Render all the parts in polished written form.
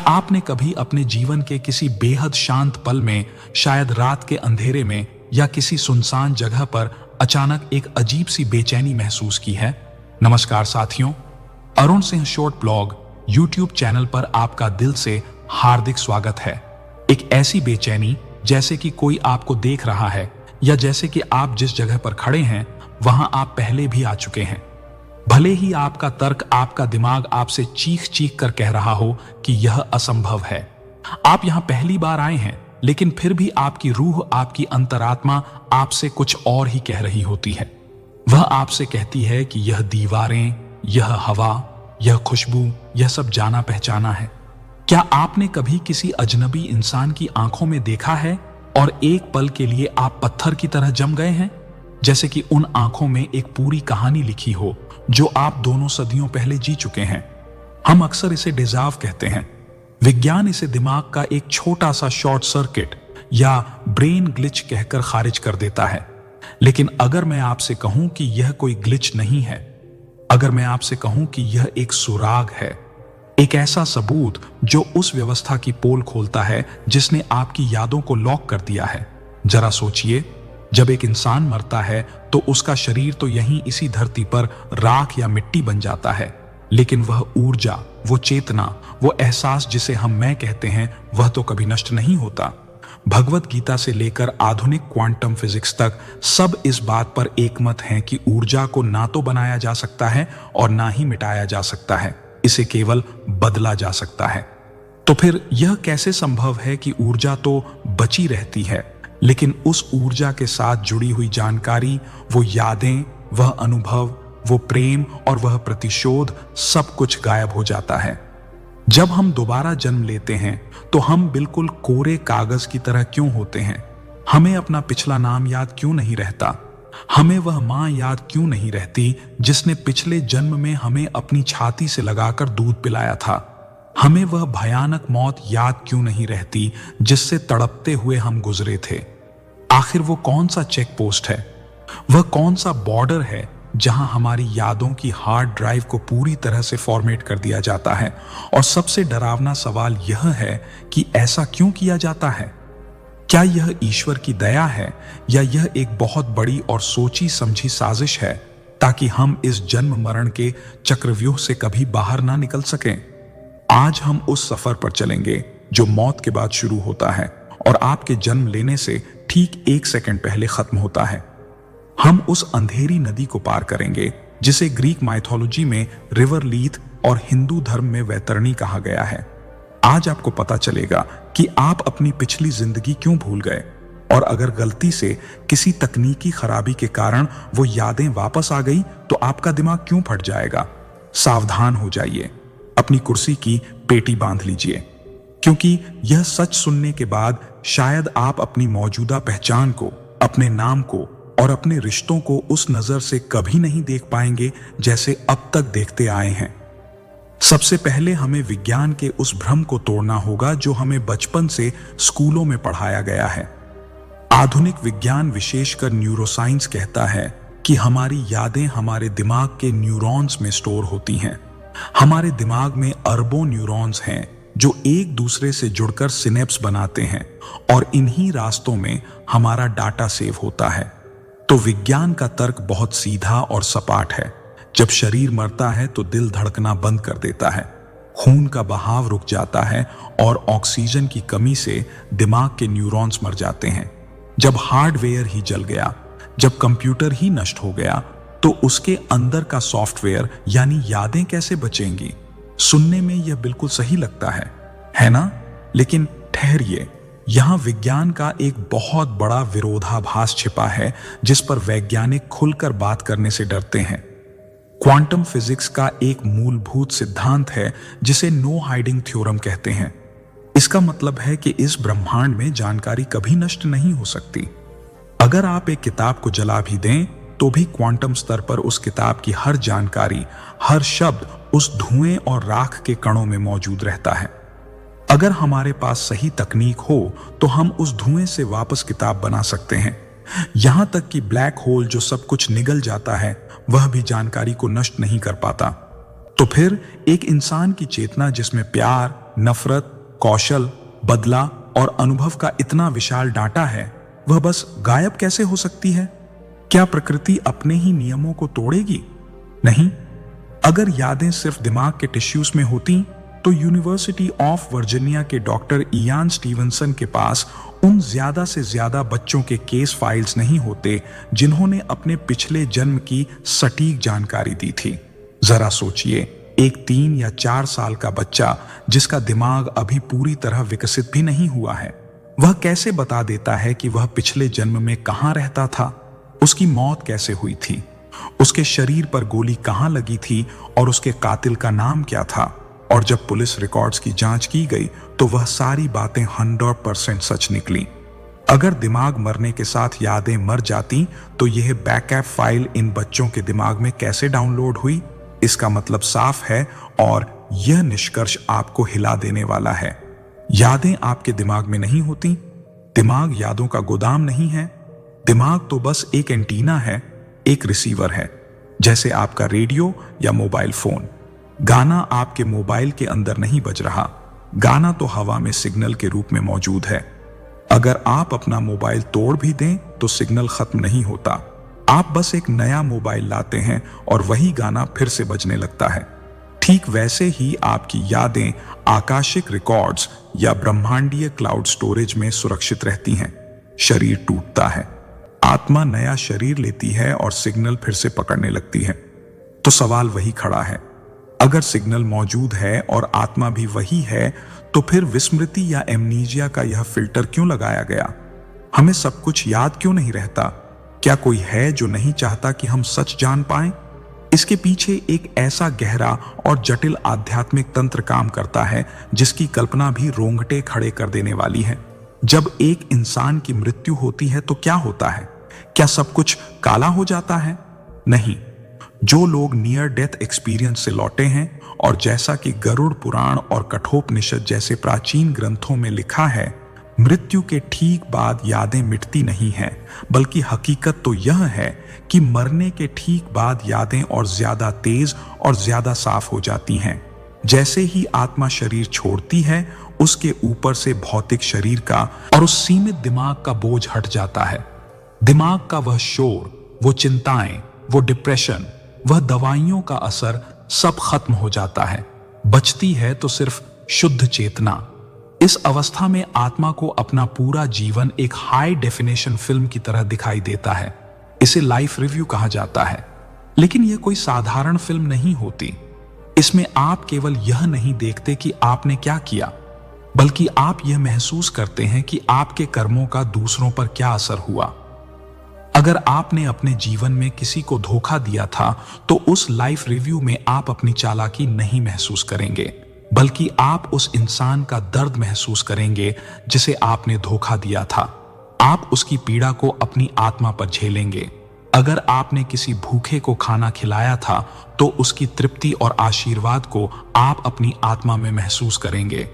आपने कभी अपने जीवन के किसी बेहद शांत पल में, शायद रात के अंधेरे में या किसी सुनसान जगह पर अचानक एक अजीब सी बेचैनी महसूस की है? नमस्कार साथियों, Arun Singh short blog YouTube channel पर आपका दिल से हार्दिक स्वागत है। एक ऐसी बेचैनी जैसे कि कोई आपको देख रहा है या जैसे कि आप जिस जगह पर खड़े हैं वहां आप पहले भी आ चुके हैं। भले ही आपका तर्क, आपका दिमाग आपसे चीख चीख कर कह रहा हो कि यह असंभव है। आप यहां पहली बार आए हैं, लेकिन फिर भी आपकी रूह, आपकी अंतरात्मा आपसे कुछ और ही कह रही होती है। वह आपसे कहती है कि यह दीवारें, यह हवा, यह खुशबू, यह सब जाना पहचाना है। क्या आपने कभी किसी अजनबी इंसान की आंखों में देखा है और एक पल के लिए आप पत्थर की तरह जम गए हैं? जैसे कि उन आंखों में एक पूरी कहानी लिखी हो जो आप दोनों सदियों पहले जी चुके हैं। हम अक्सर इसे डिजार्व कहते हैं। विज्ञान इसे दिमाग का एक छोटा सा शॉर्ट सर्किट या ब्रेन ग्लिच कहकर खारिज कर देता है। लेकिन अगर मैं आपसे कहूं कि यह कोई ग्लिच नहीं है, अगर मैं आपसे कहूं कि यह एक सुराग है, एक ऐसा सबूत जो उस व्यवस्था की पोल खोलता है जिसने आपकी यादों को लॉक कर दिया है। जरा सोचिए, जब एक इंसान मरता है तो उसका शरीर तो यहीं इसी धरती पर राख या मिट्टी बन जाता है, लेकिन वह ऊर्जा, वो चेतना, वो एहसास जिसे हम मैं कहते हैं, वह तो कभी नष्ट नहीं होता। भगवत गीता से लेकर आधुनिक क्वांटम फिजिक्स तक सब इस बात पर एकमत हैं कि ऊर्जा को ना तो बनाया जा सकता है और ना ही मिटाया जा सकता है, इसे केवल बदला जा सकता है। तो फिर यह कैसे संभव है कि ऊर्जा तो बची रहती है, लेकिन उस ऊर्जा के साथ जुड़ी हुई जानकारी, वो यादें, वह अनुभव, वो प्रेम और वह प्रतिशोध, सब कुछ गायब हो जाता है? जब हम दोबारा जन्म लेते हैं तो हम बिल्कुल कोरे कागज की तरह क्यों होते हैं? हमें अपना पिछला नाम याद क्यों नहीं रहता? हमें वह मां याद क्यों नहीं रहती जिसने पिछले जन्म में हमें अपनी छाती से लगाकर दूध पिलाया था? हमें वह भयानक मौत याद क्यों नहीं रहती जिससे तड़पते हुए हम गुजरे थे? आखिर वो कौन सा चेक पोस्ट है, वह कौन सा बॉर्डर है जहां हमारी यादों की हार्ड ड्राइव को पूरी तरह से फॉर्मेट कर दिया जाता है? और सबसे डरावना सवाल यह है कि ऐसा क्यों किया जाता है? क्या यह ईश्वर की दया है या यह एक बहुत बड़ी और सोची समझी साजिश है ताकि हम इस जन्म मरण के चक्रव्यूह से कभी बाहर ना निकल सकें? आज हम उस सफर पर चलेंगे जो मौत के बाद शुरू होता है और आपके जन्म लेने से ठीक 1 सेकंड पहले खत्म होता है। हम उस अंधेरी नदी को पार करेंगे जिसे ग्रीक माइथोलॉजी में रिवर लीथ और हिंदू धर्म में वैतरणी कहा गया है। आज आपको पता चलेगा कि आप अपनी पिछली जिंदगी क्यों भूल गए, और अगर गलती से किसी तकनीकी खराबी के कारण वो यादें वापस आ गई तो आपका दिमाग क्यों फट जाएगा। सावधान हो जाइए, अपनी कुर्सी की पेटी बांध लीजिए, क्योंकि यह सच सुनने के बाद शायद आप अपनी मौजूदा पहचान को, अपने नाम को और अपने रिश्तों को उस नजर से कभी नहीं देख पाएंगे जैसे अब तक देखते आए हैं। सबसे पहले हमें विज्ञान के उस भ्रम को तोड़ना होगा जो हमें बचपन से स्कूलों में पढ़ाया गया है। आधुनिक विज्ञान, विशेषकर न्यूरोसाइंस, कहता है कि हमारी यादें हमारे दिमाग के न्यूरॉन्स में स्टोर होती हैं। हमारे दिमाग में अरबों न्यूरॉन्स हैं जो एक दूसरे से जुड़कर सिनेप्स बनाते हैं और इन्हीं रास्तों में हमारा डाटा सेव होता है। तो विज्ञान का तर्क बहुत सीधा और सपाट है। जब शरीर मरता है तो दिल धड़कना बंद कर देता है, खून का बहाव रुक जाता है और ऑक्सीजन की कमी से दिमाग के न्यूरॉन्स मर जाते हैं। जब हार्डवेयर ही जल गया, जब कंप्यूटर ही नष्ट हो गया, तो उसके अंदर का सॉफ्टवेयर यानी यादें कैसे बचेंगी? सुनने में यह बिल्कुल सही लगता है ना? लेकिन ठहरिए, यहां विज्ञान का एक बहुत बड़ा विरोधाभास छिपा है जिस पर वैज्ञानिक खुलकर बात करने से डरते हैं। क्वांटम फिजिक्स का एक मूलभूत सिद्धांत है जिसे नो हाइडिंग थ्योरम कहते हैं। इसका मतलब है कि इस ब्रह्मांड में जानकारी कभी नष्ट नहीं हो सकती। अगर आप एक किताब को जला भी दें तो भी क्वांटम स्तर पर उस किताब की हर जानकारी, हर शब्द उस धुएं और राख के कणों में मौजूद रहता है। अगर हमारे पास सही तकनीक हो तो हम उस धुएं से वापस किताब बना सकते हैं। यहां तक कि ब्लैक होल जो सब कुछ निगल जाता है, वह भी जानकारी को नष्ट नहीं कर पाता। तो फिर एक इंसान की चेतना जिसमें प्यार, नफरत, कौशल, बदला और अनुभव का इतना विशाल डाटा है, वह बस गायब कैसे हो सकती है? क्या प्रकृति अपने ही नियमों को तोड़ेगी? नहीं। अगर यादें सिर्फ दिमाग के टिश्यूज में होती तो यूनिवर्सिटी ऑफ वर्जीनिया के डॉक्टर इयान स्टीवनसन के पास उन ज्यादा से ज्यादा बच्चों के केस फाइल्स नहीं होते जिन्होंने अपने पिछले जन्म की सटीक जानकारी दी थी। जरा सोचिए, एक 3 या 4 साल का बच्चा जिसका दिमाग अभी पूरी तरह विकसित भी नहीं हुआ है, वह कैसे बता देता है कि वह पिछले जन्म में कहां रहता था, उसकी मौत कैसे हुई थी, उसके शरीर पर गोली कहां लगी थी और उसके कातिल का नाम क्या था? और जब पुलिस रिकॉर्ड्स की जांच की गई तो वह सारी बातें 100% सच निकली। अगर दिमाग मरने के साथ यादें मर जाती तो यह बैकअप फाइल इन बच्चों के दिमाग में कैसे डाउनलोड हुई? इसका मतलब साफ है और यह निष्कर्ष आपको हिला देने वाला है। यादें आपके दिमाग में नहीं होती। दिमाग यादों का गोदाम नहीं है। दिमाग तो बस एक एंटीना है, एक रिसीवर है, जैसे आपका रेडियो या मोबाइल फोन। गाना आपके मोबाइल के अंदर नहीं बज रहा, गाना तो हवा में सिग्नल के रूप में मौजूद है। अगर आप अपना मोबाइल तोड़ भी दें तो सिग्नल खत्म नहीं होता। आप बस एक नया मोबाइल लाते हैं और वही गाना फिर से बजने लगता है। ठीक वैसे ही आपकी यादें आकाशिक रिकॉर्ड्स या ब्रह्मांडीय क्लाउड स्टोरेज में सुरक्षित रहती हैं। शरीर टूटता है, आत्मा नया शरीर लेती है और सिग्नल फिर से पकड़ने लगती है। तो सवाल वही खड़ा है, अगर सिग्नल मौजूद है और आत्मा भी वही है तो फिर विस्मृति या एमनीजिया का यह फिल्टर क्यों लगाया गया? हमें सब कुछ याद क्यों नहीं रहता? क्या कोई है जो नहीं चाहता कि हम सच जान पाएं? इसके पीछे एक ऐसा गहरा और जटिल आध्यात्मिक तंत्र काम करता है जिसकी कल्पना भी रोंगटे खड़े कर देने वाली है। जब एक इंसान की मृत्यु होती है तो क्या होता है? क्या सब कुछ काला हो जाता है? नहीं। जो लोग नियर डेथ एक्सपीरियंस से लौटे हैं और जैसा कि गरुड़ पुराण और कठोपनिषद जैसे प्राचीन ग्रंथों में लिखा है, मृत्यु के ठीक बाद यादें मिटती नहीं हैं, बल्कि हकीकत तो यह है कि मरने के ठीक बाद यादें और ज्यादा तेज और ज्यादा साफ हो जाती हैं। जैसे ही आत्मा शरीर छोड़ती है, उसके ऊपर से भौतिक शरीर का और उस सीमित दिमाग का बोझ हट जाता है। दिमाग का वह शोर, वो चिंताएं, वो डिप्रेशन, वह दवाइयों का असर सब खत्म हो जाता है। बचती है तो सिर्फ शुद्ध चेतना। इस अवस्था में आत्मा को अपना पूरा जीवन एक हाई डेफिनेशन फिल्म की तरह दिखाई देता है। इसे लाइफ रिव्यू कहा जाता है। लेकिन यह कोई साधारण फिल्म नहीं होती। इसमें आप केवल यह नहीं देखते कि आपने क्या किया, बल्कि आप यह महसूस करते हैं कि आपके कर्मों का दूसरों पर क्या असर हुआ। अगर आपने अपने जीवन में किसी को धोखा दिया था तो उस लाइफ रिव्यू में आप अपनी चालाकी नहीं महसूस करेंगे, बल्कि आप उस इंसान का दर्द महसूस करेंगे जिसे आपने धोखा दिया था। आप उसकी पीड़ा को अपनी आत्मा पर झेलेंगे। अगर आपने किसी भूखे को खाना खिलाया था तो उसकी तृप्ति और आशीर्वाद को आप अपनी आत्मा में महसूस करेंगे।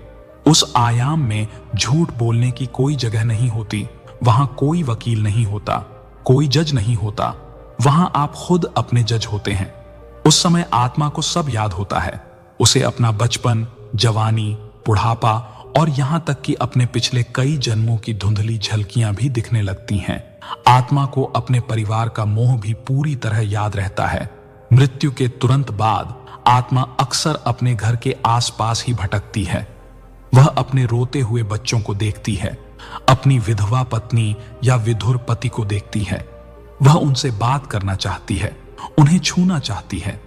उस आयाम में झूठ बोलने की कोई जगह नहीं होती। वहां कोई वकील नहीं होता, कोई जज नहीं होता। वहां आप खुद अपने जज होते हैं। उस समय आत्मा को सब याद होता है। उसे अपना बचपन, जवानी, बुढ़ापा और यहां तक कि अपने पिछले कई जन्मों की धुंधली झलकियां भी दिखने लगती हैं। आत्मा को अपने परिवार का मोह भी पूरी तरह याद रहता है। मृत्यु के तुरंत बाद आत्मा अक्सर अपने घर के आसपास ही भटकती है। वह अपने रोते हुए बच्चों को देखती है, अपनी विधवा पत्नी या विधुर पति को देखती है। वह उनसे बात करना चाहती है, उन्हें छूना चाहती है,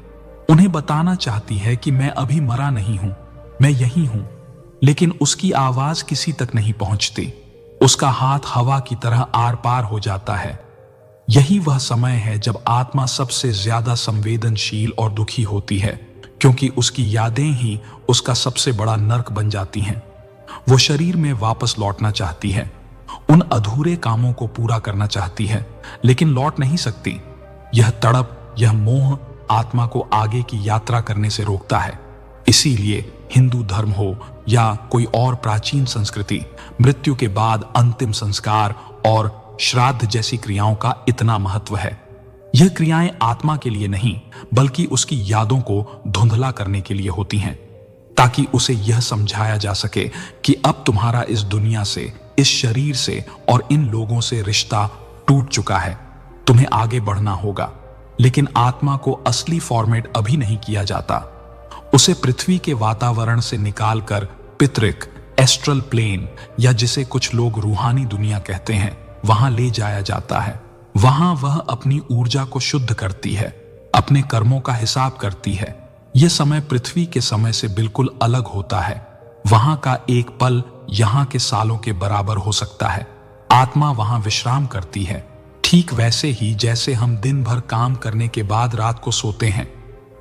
उन्हें बताना चाहती है कि मैं अभी मरा नहीं हूं, मैं यही हूं। लेकिन उसकी आवाज किसी तक नहीं पहुंचती। उसका हाथ हवा की तरह आर पार हो जाता है। यही वह समय है जब आत्मा सबसे ज्यादा संवेदनशील और दुखी होती है, क्योंकि उसकी यादें ही उसका सबसे बड़ा नर्क बन जाती हैं। वो शरीर में वापस लौटना चाहती है, उन अधूरे कामों को पूरा करना चाहती है, लेकिन लौट नहीं सकती। यह तड़प, यह मोह आत्मा को आगे की यात्रा करने से रोकता है। इसीलिए हिंदू धर्म हो या कोई और प्राचीन संस्कृति, मृत्यु के बाद अंतिम संस्कार और श्राद्ध जैसी क्रियाओं का इतना महत्व है। यह क्रियाएं आत्मा के लिए नहीं, बल्कि उसकी यादों को धुंधला करने के लिए होती हैं। ताकि उसे यह समझाया जा सके कि अब तुम्हारा इस दुनिया से, इस शरीर से और इन लोगों से रिश्ता टूट चुका है, तुम्हें आगे बढ़ना होगा। लेकिन आत्मा को असली फॉर्मेट अभी नहीं किया जाता। उसे पृथ्वी के वातावरण से निकालकर पितृक, एस्ट्रल प्लेन, या जिसे कुछ लोग रूहानी दुनिया कहते हैं, वहां ले जाया जाता है। वहां वह अपनी ऊर्जा को शुद्ध करती है, अपने कर्मों का हिसाब करती है। यह समय पृथ्वी के समय से बिल्कुल अलग होता है। वहां का एक पल यहां के सालों के बराबर हो सकता है। आत्मा वहां विश्राम करती है, ठीक वैसे ही जैसे हम दिन भर काम करने के बाद रात को सोते हैं।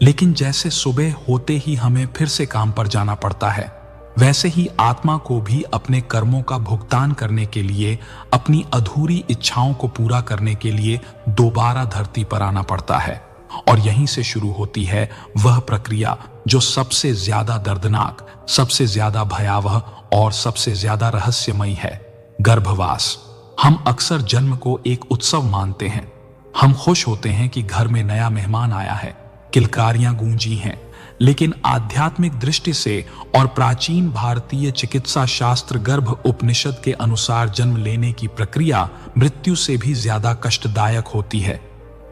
लेकिन जैसे सुबह होते ही हमें फिर से काम पर जाना पड़ता है, वैसे ही आत्मा को भी अपने कर्मों का भुगतान करने के लिए, अपनी अधूरी इच्छाओं को पूरा करने के लिए दोबारा धरती पर आना पड़ता है। और यहीं से शुरू होती है वह प्रक्रिया जो सबसे ज्यादा दर्दनाक, सबसे ज्यादा भयावह और सबसे ज्यादा रहस्यमयी है, गर्भवास। हम अक्सर जन्म को एक उत्सव मानते हैं। हम खुश होते हैं कि घर में नया मेहमान आया है, किलकारियां गूंजी हैं। लेकिन आध्यात्मिक दृष्टि से और प्राचीन भारतीय चिकित्सा शास्त्र गर्भ उपनिषद के अनुसार जन्म लेने की प्रक्रिया मृत्यु से भी ज्यादा कष्टदायक होती है।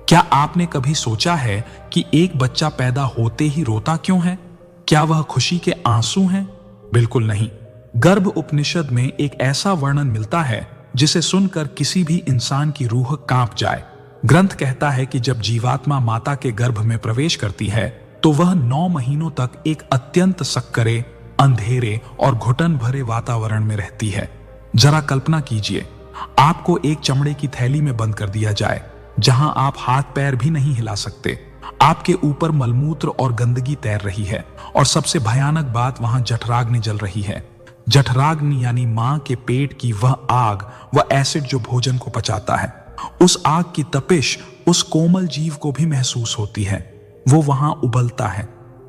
क्या आपने कभी सोचा है कि एक बच्चा पैदा होते ही रोता क्यों है? क्या वह खुशी के आंसू हैं? बिल्कुल नहीं। गर्भ उपनिषद में एक ऐसा वर्णन मिलता है जिसे सुनकर किसी भी इंसान की रूह कांप जाए। ग्रंथ कहता है कि जब जीवात्मा माता के गर्भ में प्रवेश करती है तो वह 9 महीनों तक एक अत्यंत सक्करे, अंधेरे और घुटन भरे वातावरण में रहती है। जरा कल्पना कीजिए, आपको एक चमड़े की थैली में बंद कर दिया जाए जहां आप हाथ पैर भी नहीं हिला सकते। आपके ऊपर मलमूत्र और गंदगी तैर रही है और सबसे भयानक बात, वहां जठराग्नि जल रही है। जठराग्नि यानी मां के पेट की वह आग, वह एसिड जो भोजन को पचाता है। उस आग की तपिश उस कोमल जीव को भी महसूस होती है। वो वहां उबलता है,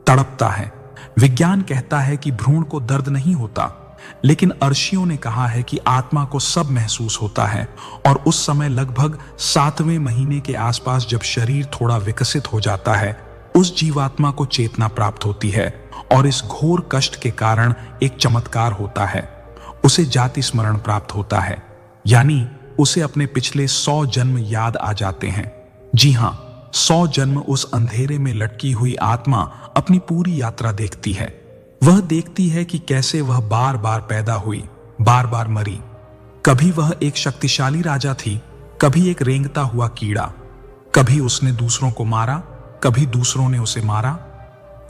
तड़पता है। विज्ञान कहता है कि भ्रूण को दर्द नहीं होता, लेकिन अर्षियों ने कहा है कि आत्मा को सब महसूस होता है। और उस समय लगभग 7वें महीने के आसपास जब शरीर थोड़ा विकसित हो जाता है, उस जीवात्मा को चेतना प्राप्त होती है। और इस घोर कष्ट के कारण एक चमत्कार होता है, उसे जाति स्मरण प्राप्त होता है, यानी उसे अपने पिछले 100 जन्म याद आ जाते हैं। जी हां, 100 जन्म उस अंधेरे में लटकी हुई आत्मा अपनी पूरी यात्रा देखती है। वह देखती है कि कैसे वह बार बार पैदा हुई, बार बार मरी। कभी वह एक शक्तिशाली राजा थी, कभी एक रेंगता हुआ कीड़ा। कभी उसने दूसरों को मारा, कभी दूसरों ने उसे मारा।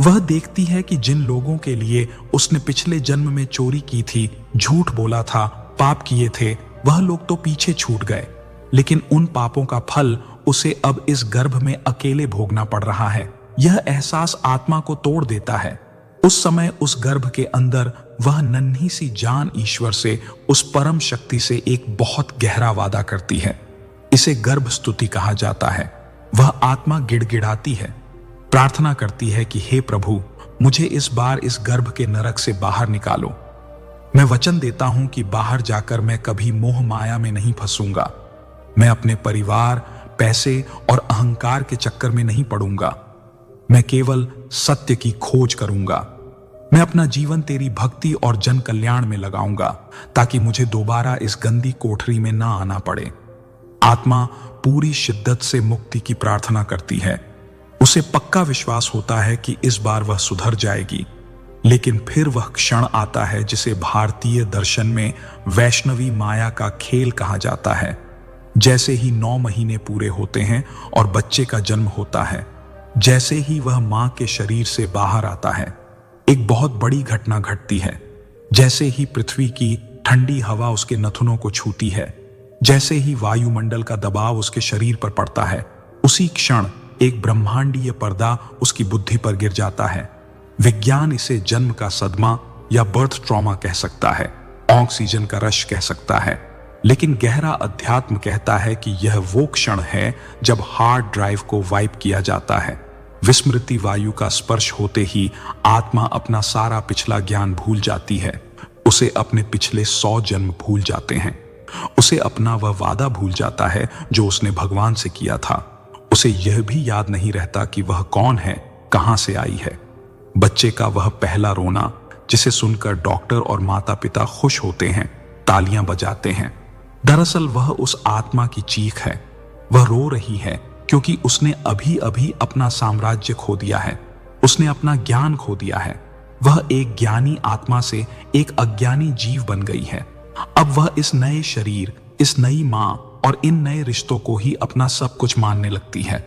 वह देखती है कि जिन लोगों के लिए उसने पिछले जन्म में चोरी की थी, झूठ बोला था, पाप किए थे, वह लोग तो पीछे छूट गए। लेकिन उन पापों का फल उसे अब इस गर्भ में अकेले भोगना पड़ रहा है। यह एहसास आत्मा को तोड़ देता है। उस समय उस गर्भ के अंदर वह नन्ही सी जान ईश्वर से, उस परम शक्ति से एक बहुत गहरा वादा करती है। इसे गर्भ स्तुति कहा जाता है। वह आत्मा गिड़गिड़ाती है, प्रार्थना करती है कि हे प्रभु, मुझे इस बार इस गर्भ के नरक से बाहर निकालो। मैं वचन देता हूं कि बाहर जाकर मैं कभी मोह माया में नहीं फंसूंगा। मैं अपने परिवार, पैसे और अहंकार के चक्कर में नहीं पड़ूंगा। मैं केवल सत्य की खोज करूंगा। मैं अपना जीवन तेरी भक्ति और जन कल्याण में लगाऊंगा, ताकि मुझे दोबारा इस गंदी कोठरी में ना आना पड़े। आत्मा पूरी शिद्दत से मुक्ति की प्रार्थना करती है। उसे पक्का विश्वास होता है कि इस बार वह सुधर जाएगी। लेकिन फिर वह क्षण आता है जिसे भारतीय दर्शन में वैष्णवी माया का खेल कहा जाता है। जैसे ही 9 महीने पूरे होते हैं और बच्चे का जन्म होता है, जैसे ही वह मां के शरीर से बाहर आता है, एक बहुत बड़ी घटना घटती है। जैसे ही पृथ्वी की ठंडी हवा उसके नथुनों को छूती है, जैसे ही वायुमंडल का दबाव उसके शरीर पर पड़ता है, उसी क्षण एक ब्रह्मांडीय पर्दा उसकी बुद्धि पर गिर जाता है। विज्ञान इसे जन्म का सदमा या बर्थ ट्रॉमा कह सकता है, ऑक्सीजन का रश कह सकता है। लेकिन गहरा अध्यात्म कहता है कि यह वो क्षण है जब हार्ड ड्राइव को वाइप किया जाता है। विस्मृति वायु का स्पर्श होते ही आत्मा अपना सारा पिछला ज्ञान भूल जाती है। उसे अपने पिछले 100 जन्म भूल जाते हैं। उसे अपना वह वादा भूल जाता है जो उसने भगवान से किया था। उसे यह भी याद नहीं रहता कि वह कौन है, कहां से आई है। बच्चे का वह पहला रोना जिसे सुनकर डॉक्टर और माता पिता खुश होते हैं, तालियां बजाते हैं। दरअसल वह उस आत्मा की चीख है। वह रो रही है क्योंकि उसने अभी अभी अपना साम्राज्य खो दिया है, उसने अपना ज्ञान खो दिया है। वह एक ज्ञानी आत्मा से एक अज्ञानी जीव बन गई है। अब वह इस नए शरीर, इस नई मां और इन नए रिश्तों को ही अपना सब कुछ मानने लगती है।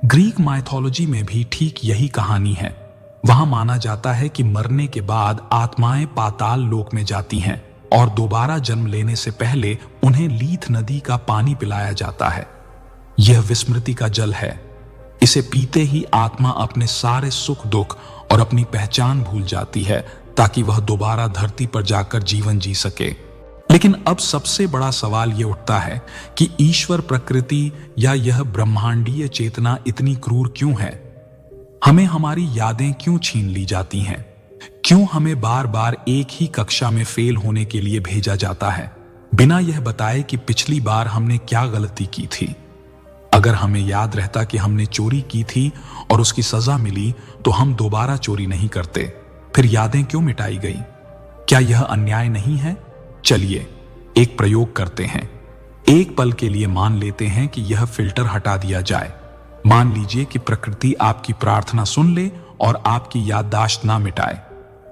ग्रीक माइथोलॉजी में भी ठीक यही कहानी है। वहां माना जाता है कि मरने के बाद आत्माएं पाताल लोक में जाती हैं और दोबारा जन्म लेने से पहले उन्हें लीथ नदी का पानी पिलाया जाता है। यह विस्मृति का जल है। इसे पीते ही आत्मा अपने सारे सुख दुख और अपनी पहचान भूल जाती है ताकि वह दोबारा धरती पर जाकर जीवन जी सके। लेकिन अब सबसे बड़ा सवाल यह उठता है कि ईश्वर, प्रकृति या यह ब्रह्मांडीय चेतना इतनी क्रूर क्यों है? हमें हमारी यादें क्यों छीन ली जाती हैं? क्यों हमें बार बार एक ही कक्षा में फेल होने के लिए भेजा जाता है, बिना यह बताए कि पिछली बार हमने क्या गलती की थी? अगर हमें याद रहता कि हमने चोरी की थी और उसकी सजा मिली तो हम दोबारा चोरी नहीं करते। फिर यादें क्यों मिटाई गई? क्या यह अन्याय नहीं है? चलिए एक प्रयोग करते हैं। एक पल के लिए मान लेते हैं कि यह फिल्टर हटा दिया जाए। मान लीजिए कि प्रकृति आपकी प्रार्थना सुन ले और आपकी याददाश्त ना मिटाए।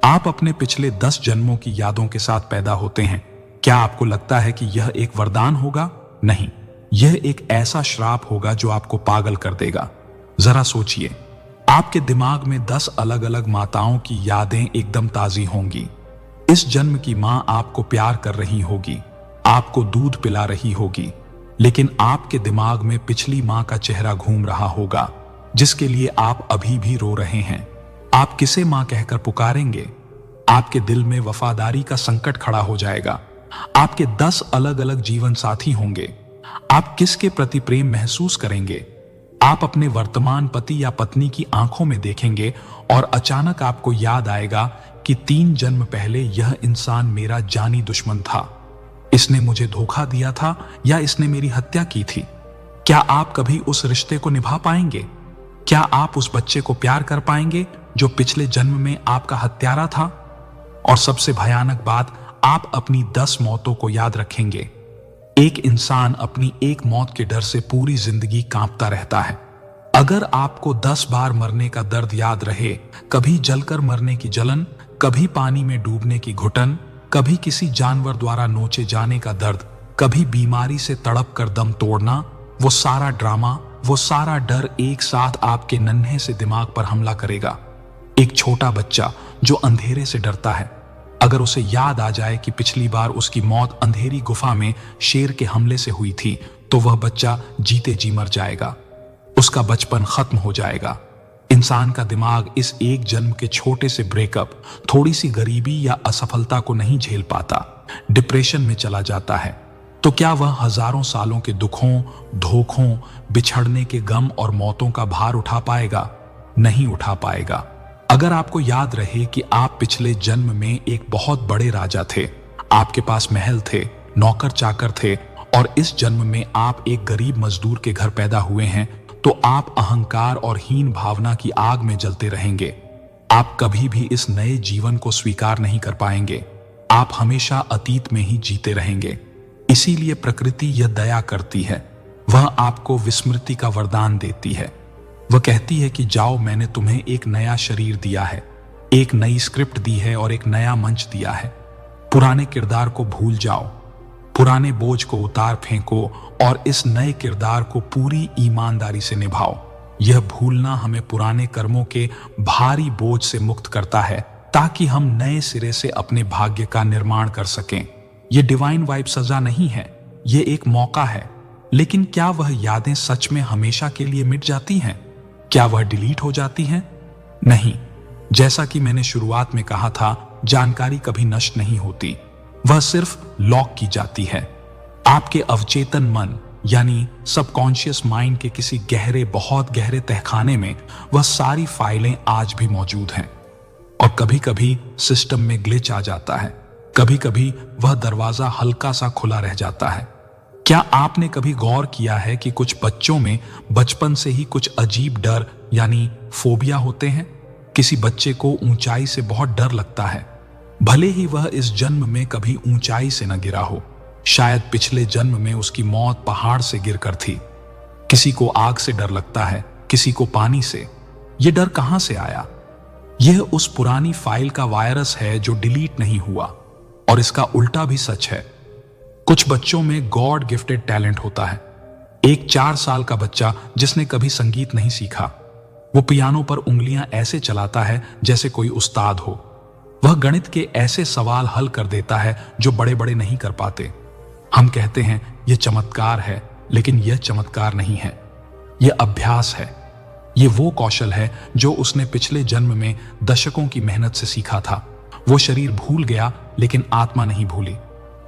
आप अपने पिछले 10 जन्मों की यादों के साथ पैदा होते हैं। क्या आपको लगता है कि यह एक वरदान होगा? नहीं, यह एक ऐसा श्राप होगा जो आपको पागल कर देगा। जरा सोचिए, आपके दिमाग में 10 अलग अलग माताओं की यादें एकदम ताजी होंगी। इस जन्म की मां आपको प्यार कर रही होगी, आपको दूध पिला रही होगी, लेकिन आपके दिमाग में पिछली मां का चेहरा घूम रहा होगा जिसके लिए आप अभी भी रो रहे हैं। आप किसे मां कहकर पुकारेंगे? आपके दिल में वफादारी का संकट खड़ा हो जाएगा। आपके 10 अलग अलग जीवन साथी होंगे। आप किसके प्रति प्रेम महसूस करेंगे? आप अपने वर्तमान पति या पत्नी की आंखों में देखेंगे और अचानक आपको याद आएगा कि 3 जन्म पहले यह इंसान मेरा जानी दुश्मन था। इसने मुझे धोखा दिया था या इसने मेरी हत्या की थी। क्या आप कभी उस रिश्ते को निभा पाएंगे? क्या आप उस बच्चे को प्यार कर पाएंगे जो पिछले जन्म में आपका हत्यारा था? और सबसे भयानक बात, आप अपनी 10 मौतों को याद रखेंगे। एक इंसान अपनी एक मौत के डर से पूरी जिंदगी कांपता रहता है। अगर आपको 10 बार मरने का दर्द याद रहे, कभी जलकर मरने की जलन, कभी पानी में डूबने की घुटन, कभी किसी जानवर द्वारा नोचे जाने का दर्द, कभी बीमारी से तड़प कर दम तोड़ना, वो सारा ड्रामा, वो सारा डर एक साथ आपके नन्हे से दिमाग पर हमला करेगा। एक छोटा बच्चा जो अंधेरे से डरता है, अगर उसे याद आ जाए कि पिछली बार उसकी मौत अंधेरी गुफा में शेर के हमले से हुई थी, तो वह बच्चा जीते जी मर जाएगा। उसका बचपन खत्म हो जाएगा। इंसान का दिमाग इस एक जन्म के छोटे से ब्रेकअप, थोड़ी सी गरीबी या असफलता को नहीं झेल पाता, डिप्रेशन में चला जाता है। तो क्या वह हजारों सालों के दुखों, धोखों, बिछड़ने के गम और मौतों का भार उठा पाएगा? नहीं उठा पाएगा। अगर आपको याद रहे कि आप पिछले जन्म में एक बहुत बड़े राजा थे, आपके पास महल थे, नौकर चाकर थे, और इस जन्म में आप एक गरीब मजदूर के घर पैदा हुए हैं, तो आप अहंकार और हीन भावना की आग में जलते रहेंगे। आप कभी भी इस नए जीवन को स्वीकार नहीं कर पाएंगे। आप हमेशा अतीत में ही जीते रहेंगे। इसीलिए प्रकृति यह दया करती है। वह आपको विस्मृति का वरदान देती है। वह कहती है कि जाओ, मैंने तुम्हें एक नया शरीर दिया है, एक नई स्क्रिप्ट दी है और एक नया मंच दिया है। पुराने किरदार को भूल जाओ, पुराने बोझ को उतार फेंको और इस नए किरदार को पूरी ईमानदारी से निभाओ। यह भूलना हमें पुराने कर्मों के भारी बोझ से मुक्त करता है ताकि हम नए सिरे से अपने भाग्य का निर्माण कर सकें। यह डिवाइन वाइब सजा नहीं है, यह एक मौका है। लेकिन क्या वह यादें सच में हमेशा के लिए मिट जाती हैं? क्या वह डिलीट हो जाती हैं? नहीं। जैसा कि मैंने शुरुआत में कहा था, जानकारी कभी नष्ट नहीं होती, वह सिर्फ लॉक की जाती है। आपके अवचेतन मन यानी सबकॉन्शियस माइंड के किसी गहरे, बहुत गहरे तहखाने में वह सारी फाइलें आज भी मौजूद हैं। और कभी कभी सिस्टम में ग्लिच आ जाता है, कभी कभी वह दरवाजा हल्का सा खुला रह जाता है। क्या आपने कभी गौर किया है कि कुछ बच्चों में बचपन से ही कुछ अजीब डर यानी फोबिया होते हैं? किसी बच्चे को ऊंचाई से बहुत डर लगता है, भले ही वह इस जन्म में कभी ऊंचाई से न गिरा हो। शायद पिछले जन्म में उसकी मौत पहाड़ से गिरकर थी। किसी को आग से डर लगता है, किसी को पानी से। यह डर कहां से आया? यह उस पुरानी फाइल का वायरस है जो डिलीट नहीं हुआ। और इसका उल्टा भी सच है। कुछ बच्चों में गॉड गिफ्टेड टैलेंट होता है। एक 4 साल का बच्चा जिसने कभी संगीत नहीं सीखा, वो पियानो पर उंगलियां ऐसे चलाता है जैसे कोई उस्ताद हो। वह गणित के ऐसे सवाल हल कर देता है जो बड़े बड़े नहीं कर पाते। हम कहते हैं यह चमत्कार है, लेकिन यह चमत्कार नहीं है, यह अभ्यास है। यह वो कौशल है जो उसने पिछले जन्म में दशकों की मेहनत से सीखा था। वो शरीर भूल गया, लेकिन आत्मा नहीं भूली।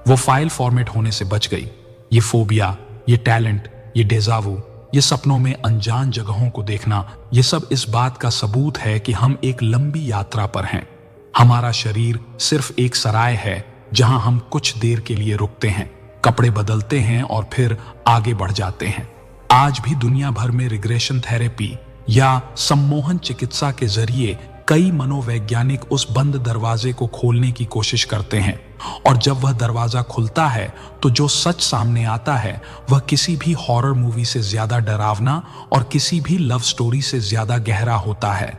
वो फाइल फॉर्मेट होने से बच गई। ये फोबिया, ये टैलेंट, ये डेजावू, ये सपनों में अनजान जगहों को देखना, ये सब इस बात का सबूत है कि हम एक लंबी यात्रा पर हैं। हमारा शरीर सिर्फ एक सराय है जहां हम कुछ देर के लिए रुकते हैं, कपड़े बदलते हैं और फिर आगे बढ़ जाते हैं। आज भी दुनिया भर में रिग्रेशन थेरेपी या सम्मोहन चिकित्सा के जरिए कई मनोवैज्ञानिक उस बंद दरवाजे को खोलने की कोशिश करते हैं। और जब वह दरवाजा खुलता है तो जो सच सामने आता है वह किसी भी हॉरर मूवी से ज्यादा डरावना और किसी भी लव स्टोरी से ज्यादा गहरा होता है।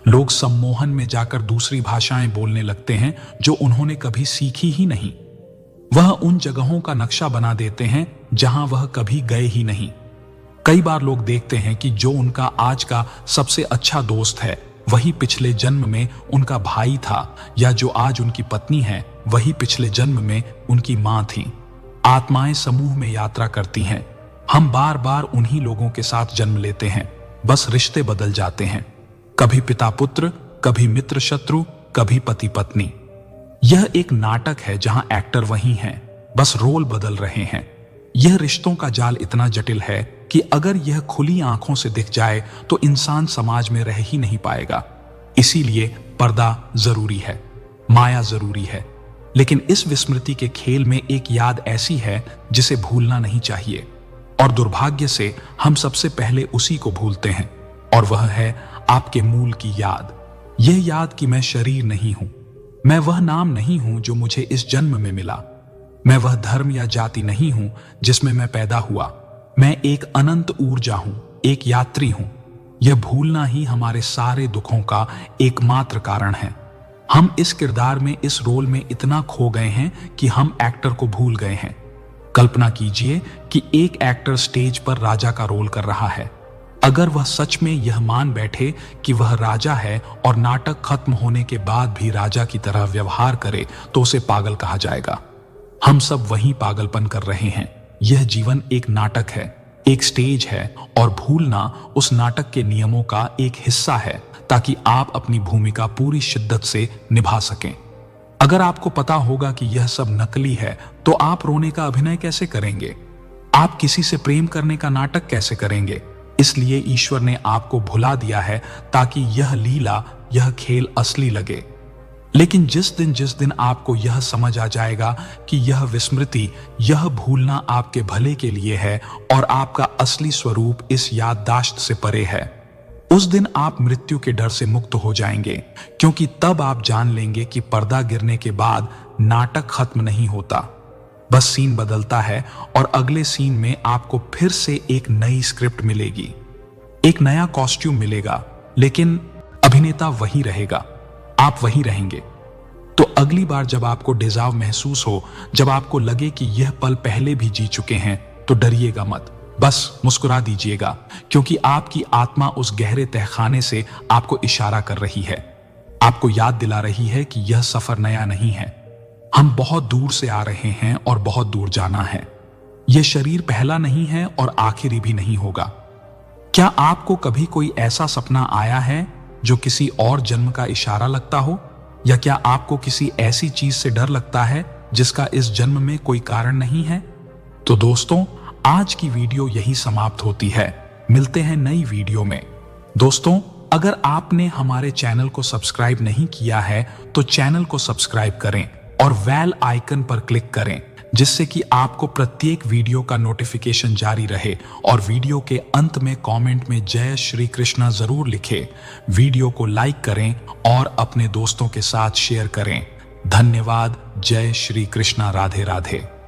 लोग सम्मोहन में जाकर दूसरी भाषाएं बोलने लगते हैं जो उन्होंने कभी सीखी ही नहीं। वह उन जगहों का नक्शा बना देते हैं जहां वह कभी गए ही नहीं। कई बार लोग देखते हैं कि जो उनका आज का सबसे अच्छा दोस्त है वही पिछले जन्म में उनका भाई था, या जो आज उनकी पत्नी है वही पिछले जन्म में उनकी मां थी। आत्माएं समूह में यात्रा करती हैं। हम बार बार उन्हीं लोगों के साथ जन्म लेते हैं, बस रिश्ते बदल जाते हैं। कभी पिता पुत्र, कभी मित्र शत्रु, कभी पति पत्नी। यह एक नाटक है जहां एक्टर वही हैं, बस रोल बदल रहे हैं। यह रिश्तों का जाल इतना जटिल है कि अगर यह खुली आंखों से दिख जाए तो इंसान समाज में रह ही नहीं पाएगा। इसीलिए पर्दा जरूरी है, माया जरूरी है। लेकिन इस विस्मृति के खेल में एक याद ऐसी है जिसे भूलना नहीं चाहिए, और दुर्भाग्य से हम सबसे पहले उसी को भूलते हैं, और वह है आपके मूल की याद। यह याद कि मैं शरीर नहीं हूं, मैं वह नाम नहीं हूं जो मुझे इस जन्म में मिला, मैं वह धर्म या जाति नहीं हूं जिसमें मैं पैदा हुआ, मैं एक अनंत ऊर्जा हूं, एक यात्री हूं। यह भूलना ही हमारे सारे दुखों का एकमात्र कारण है। हम इस किरदार में, इस रोल में इतना खो गए हैं कि हम एक्टर को भूल गए हैं। कल्पना कीजिए कि एक एक्टर स्टेज पर राजा का रोल कर रहा है। अगर वह सच में यह मान बैठे कि वह राजा है और नाटक खत्म होने के बाद भी राजा की तरह व्यवहार करे तो उसे पागल कहा जाएगा। हम सब वही पागलपन कर रहे हैं। यह जीवन एक नाटक है, एक स्टेज है, और भूलना उस नाटक के नियमों का एक हिस्सा है ताकि आप अपनी भूमिका पूरी शिद्दत से निभा सकें। अगर आपको पता होगा कि यह सब नकली है तो आप रोने का अभिनय कैसे करेंगे? आप किसी से प्रेम करने का नाटक कैसे करेंगे? इसलिए ईश्वर ने आपको भुला दिया है ताकि यह लीला, यह खेल असली लगे। लेकिन जिस दिन आपको यह समझ आ जाएगा कि यह विस्मृति, यह भूलना आपके भले के लिए है और आपका असली स्वरूप इस याददाश्त से परे है, उस दिन आप मृत्यु के डर से मुक्त हो जाएंगे, क्योंकि तब आप जान लेंगे कि पर्दा गिरने के बाद नाटक खत्म नहीं होता, बस सीन बदलता है और अगले सीन में आपको फिर से एक नई स्क्रिप्ट मिलेगी, एक नया कॉस्ट्यूम मिलेगा, लेकिन अभिनेता वही रहेगा, आप वही रहेंगे। तो अगली बार जब आपको डेजाव महसूस हो, जब आपको लगे कि यह पल पहले भी जी चुके हैं, तो डरिएगा मत, बस मुस्कुरा दीजिएगा, क्योंकि आपकी आत्मा उस गहरे तहखाने से आपको इशारा कर रही है, आपको याद दिला रही है कि यह सफर नया नहीं है। हम बहुत दूर से आ रहे हैं और बहुत दूर जाना है। यह शरीर पहला नहीं है और आखिरी भी नहीं होगा। क्या आपको कभी कोई ऐसा सपना आया है जो किसी और जन्म का इशारा लगता हो? या क्या आपको किसी ऐसी चीज से डर लगता है जिसका इस जन्म में कोई कारण नहीं है? तो दोस्तों, आज की वीडियो यही समाप्त होती है। मिलते हैं नई वीडियो में। दोस्तों, अगर आपने हमारे चैनल को सब्सक्राइब नहीं किया है तो चैनल को सब्सक्राइब करें और बेल आइकन पर क्लिक करें जिससे कि आपको प्रत्येक वीडियो का नोटिफिकेशन जारी रहे। और वीडियो के अंत में कमेंट में जय श्री कृष्णा जरूर लिखें। वीडियो को लाइक करें और अपने दोस्तों के साथ शेयर करें। धन्यवाद। जय श्री कृष्णा। राधे राधे।